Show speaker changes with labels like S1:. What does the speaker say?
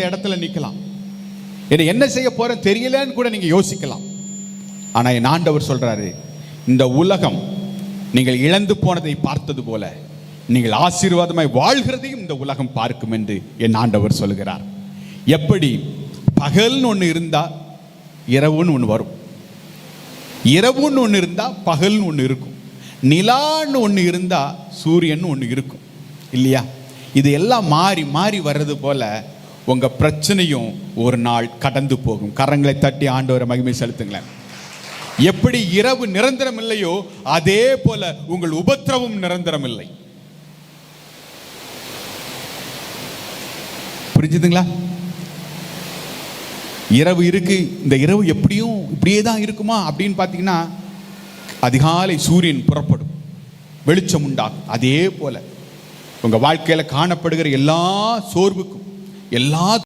S1: இடத்துல நிற்கலாம். என்ன செய்ய போறேன் தெரியலன்னு கூட நீங்க யோசிக்கலாம். ஆனா என் ஆண்டவர் சொல்றாரு, இந்த உலகம் நீங்கள் இழந்து போனதை பார்த்தது போல நீங்கள் ஆசீர்வாதமாய் வாழ்கிறதையும் இந்த உலகம் பார்க்கும் என்று என் ஆண்டவர் சொல்கிறார். எப்படி பகல்னு ஒன்று இருந்தா இரவுன்னு ஒன்று வரும், இரவுன்னு ஒன்று இருந்தா பகல்னு ஒன்று இருக்கும், நிலான்னு ஒன்று இருந்தா சூரியன் ஒன்று இருக்கும் இல்லையா? இது எல்லாம் மாறி மாறி வர்றது போல உங்க பிரச்சனையும் ஒரு நாள் கடந்து போகும். கரங்களை தட்டி ஆண்டவரை மகிமை செலுத்துங்களேன். எப்படி இரவு நிரந்தரம் இல்லையோ அதே போல உங்கள் உபத்திரவம் நிரந்தரம் இல்லை. புரிஞ்சுதுங்களா? இரவு இருக்கு, இந்த இரவு எப்படியும் இப்படியே தான் இருக்குமா அப்படின்னு பார்த்தீங்கன்னா, அதிகாலை சூரியன் புறப்படும், வெளிச்சம் உண்டாகும். அதே போல உங்க வாழ்க்கையில காணப்படுகிற எல்லா சோர்வுக்கும் எல்லா